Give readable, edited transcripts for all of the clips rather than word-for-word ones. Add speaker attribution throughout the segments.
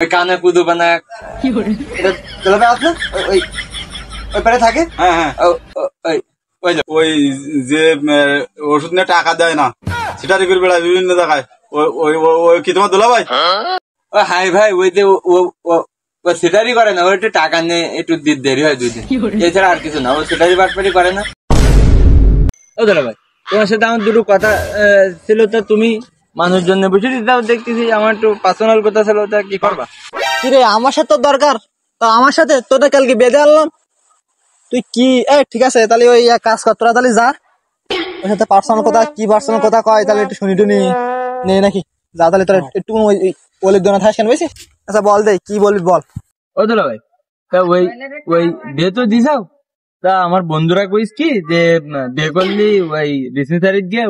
Speaker 1: কানে কুদু বানা এটা দুলাভাই আছে ওই ওই পারে থাকে।
Speaker 2: হ্যাঁ হ্যাঁ ওই যে ওষুধ নিয়ে টাকা দেয় না সেটারই করে বেড়ায় বিভিন্ন জায়গায়। ওই কি তোমার দুলাভাই?
Speaker 1: ও হাই ভাই ওই যে ও সেটারই করে না, ও একটু টাকা নিয়ে একটু দেরি হয় 2 দিন, এছাড়া আর কিছু না। ও সেটারই বাটপারি করে না। ও দুলাভাই তোমার সাথে আমার দুটো কথা ছিল, তা তুমি মানুষজন বুঝে দিতাও দেখতেছি, আমার একটু পার্সোনাল কথা ছিল, তা কি করবা?
Speaker 3: কিরে আমার সাথে তোর দরকার, তো আমার সাথে তোদের কালকে বেঁধে আনলাম। তুই কি ঠিক আছে তাহলে ওই এক কাজ কর, তোরা তাহলে যা, ওর সাথে পার্সোনাল কথা কয় তাহলে একটু শুনি টুনি নেই নাকি, যা তাহলে তোরা একটু বলে দোনা থাকেন বুঝছি। আচ্ছা বল দে কি বলবি বল।
Speaker 1: ও দুলাভাই তা ওই ওই বিয়ে তো দিছাও, তা আমার বন্ধুরা কইস কি যে বিয়ে করলি ওই ডিসপেন্সারি গিয়ে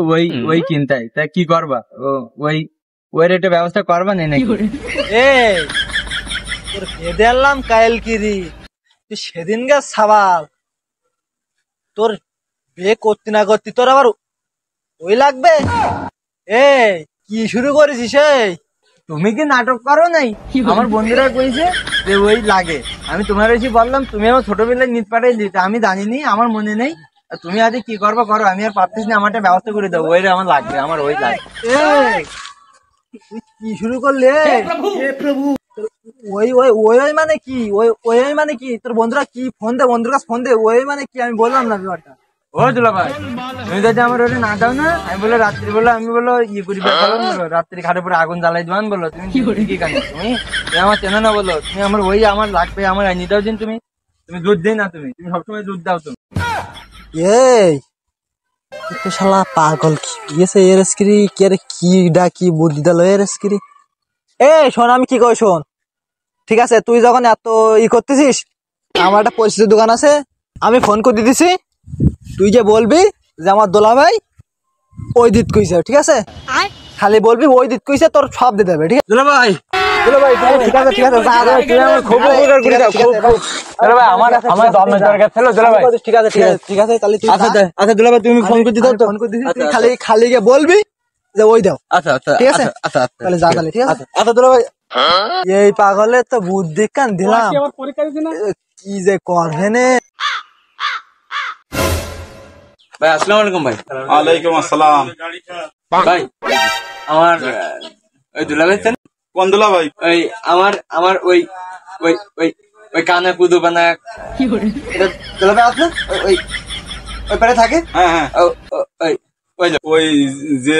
Speaker 1: ওই কিনতাই, তা কি করবা? ওই রেটে ব্যবস্থা করবা নেই নাকি?
Speaker 3: তোর বেঁধে আনলাম কায়েল কিরি, তুই সেদিন গে সাবাল, তোর বিয়ে করতে না করতে তোর আবার ওই লাগবে? কি শুরু করেছিস?
Speaker 1: তুমি কি নাটক করো নাই? আমার বন্ধুরা কইছে যে ওই লাগে, আমি তোমার এসে বললাম, তুমি আমার ছোটবেলায় নিত পাঠাই দিতে, আমি জানিনি, আমার মনে নেই। তুমি আজ কি করবা করো, আমি আর পারতেছি না, আমার একটা ব্যবস্থা করে দাও, ওই আমার লাগবে, আমার ওই লাগবে।
Speaker 3: তুই কি শুরু করলে? ওই ওই ওই মানে কি? ওই মানে কি? তোর বন্ধুরা কি ফোন দে, বন্ধুর কাছে ফোন দে, ওই মানে কি? আমি বললাম না ব্যাপারটা।
Speaker 1: ও দুলাভাই তুমি যদি আমার ওটা না দাও না, আমি বলে রাত্রি বলো, আমি বলো ইয়ে করি রাত্রি ঘাটে পরে আগুন জ্বালাই দেওয়ান বলো। তুমি কি কানে তুমি আমার চেনো না বলো, তুমি আমার ওই আমার লাগবে, আমার আনি দাও দিন। তুমি দুধ দিই না, তুমি সবসময় দুধ দাও। তুমি
Speaker 3: তো শালা পাগল কি গেছে এর স্ক্রি কি ডাকি বুদ্ধি দিল এর স্ক্রি। শোন আমি কি কই শোন, ঠিক আছে তুই যখন এত করতেছিস, আমার একটা পরিচিত দোকান আছে, আমি ফোন করে দিতেছি, তুই যে বলবি যে আমার দোলা ভাই ওই দিত কইছে, ঠিক আছে? খালি বলবি ওই দিত কইছে, তোর সব দিয়ে দেবে, ঠিক আছে?
Speaker 1: দুলাভাই
Speaker 3: ঠিক আছে ঠিক আছে ঠিক আছে তাহলে তুই
Speaker 1: আচ্ছা দুলাভাই তুমি ফোন করে দিও,
Speaker 3: ফোন করে দিছিস, তুই খালি গিয়ে বলবি যে ওই দাও।
Speaker 1: আচ্ছা আচ্ছা
Speaker 3: ঠিক আছে
Speaker 1: আচ্ছা
Speaker 3: তাহলে যা তাহলে, ঠিক আছে?
Speaker 1: আচ্ছা দুলাভাই
Speaker 3: এই পাগলের তো বুদ্ধি কান দিলাম, কি যে করবে নে।
Speaker 1: ভাই আসসালামু আলাইকুম। ভাই
Speaker 2: ওয়ালাইকুম আসসালাম।
Speaker 1: ভাই আমার ওই দুলাভাই
Speaker 2: কোন দুলাভাই?
Speaker 1: ওই আমার ওই ওই ওই ওই কানে কুদু বানা এটা দুলাভাই আছে ওই ওই পারে থাকে।
Speaker 2: হ্যাঁ হ্যাঁ ওই যে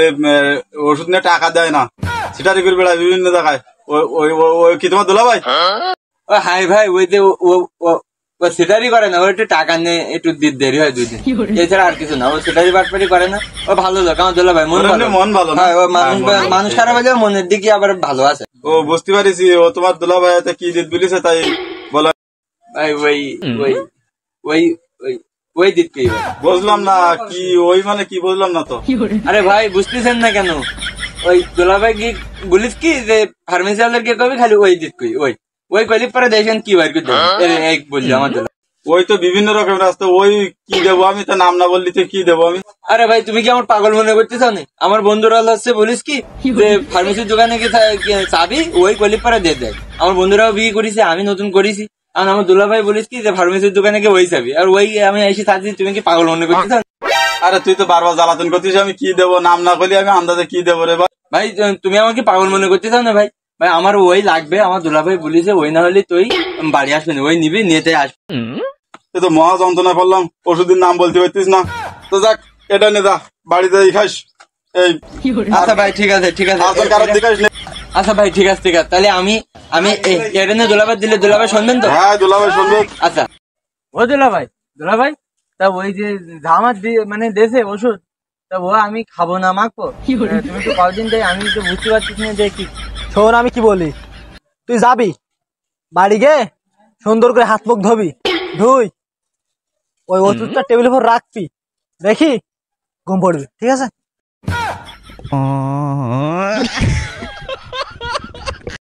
Speaker 2: ওষুধ নিয়ে টাকা দেয় না সেটারই করে বেড়ায় বিভিন্ন জায়গায়। ওই কি তোমার দুলাভাই?
Speaker 1: ও হাই ভাই ওই যে ও সেটারই করে না, ও একটু টাকা নিয়ে একটু দেরি হয় 2 দিন, এছাড়া আর কিছু না। ও সেটারই বাটপারি করে না, ও ভালো লোক আমার দুলাভাই,
Speaker 2: মন ভালো।
Speaker 1: হ্যাঁ ও মানুষ খারাপ হলেও মনের দিকে আবার ভালো আছে।
Speaker 2: ও বুঝতে পারিছি, ও তোমার দুলাভাই কি দিত বলেছে তাই বলা।
Speaker 1: ভাই ওই ওই ওই ওই ওই দিত কি
Speaker 2: বুঝলাম না, কি ওই মানে কি বুঝলাম না তো।
Speaker 1: আরে ভাই বুঝতেছেন না কেন? ওই দুলাভাই কি বলিস কি যে ফার্মেসি ওয়ালার কে কবি খালি ওই দিত কই ওই কলি পরে দেখেন কি বার করতে এক বললি আমার দুলাভাই।
Speaker 2: ওই তো বিভিন্ন রকমের রাস্তা, ওই কি দেবো আমি? তো নাম না বললি তো কি দেবো আমি?
Speaker 1: আরে ভাই তুমি কি আমার পাগল মনে করতেছ? না আমার বন্ধুরা হচ্ছে বলিস কি যে ফার্মেসির দোকানে চাবি ওই কলি পরে দিয়ে দেয়। আমার বন্ধুরাও বিয়ে করেছে, আমি নতুন করেছি, আর আমার দুলাভাই বলিস কি যে ফার্মেসির দোকানে গিয়ে ওই চাবি, আর ওই আমি এসে থাকছি, তুমি কি পাগল মনে করতেছ?
Speaker 2: আরে তুই তো বারবার জ্বালাতন করছিস, আমি কি দেবো? নাম না করলি আমি আন্দাজে কি দেবো রে ভাই?
Speaker 1: ভাই তুমি আমাকে পাগল মনে করতেছ না ভাই? ভাই আমার ওই লাগবে, আমার দুলাভাই বলিছে ওই না হলে তুই বাড়ি আসবি না, ওই নিবি নিতে আসবি।
Speaker 2: তুই তো মহা যন্ত্রণা করলাম, ওষুধের নাম বলতে পারতিস না। তো যাক এটা নে যা, বাড়িতে খাস। এই
Speaker 1: আচ্ছা ভাই ঠিক আছে আচ্ছা ভাই ঠিক আছে তাহলে আমি এটা নিয়ে দুলাভাই দিলে দুলাভাই শুনবেন তো?
Speaker 2: হ্যাঁ দুলাভাই শুনবে।
Speaker 1: আচ্ছা ও দুলাভাই তা ওই যে আমার মানে দেশে ওষুধ, তা ও আমি খাবো না মাখবো, তুমি তো কদিন যাই, আমি তো বুঝতে পারছিস না যে কি।
Speaker 3: শোন আমি কি বলি, তুই যাবি বাড়ি গে সুন্দর করে হাত মুখ ধোবি, ধুই ওই ওষুধটা টেবিলের উপর রাখবি, দেখি ঘুম পড়বি, ঠিক আছে?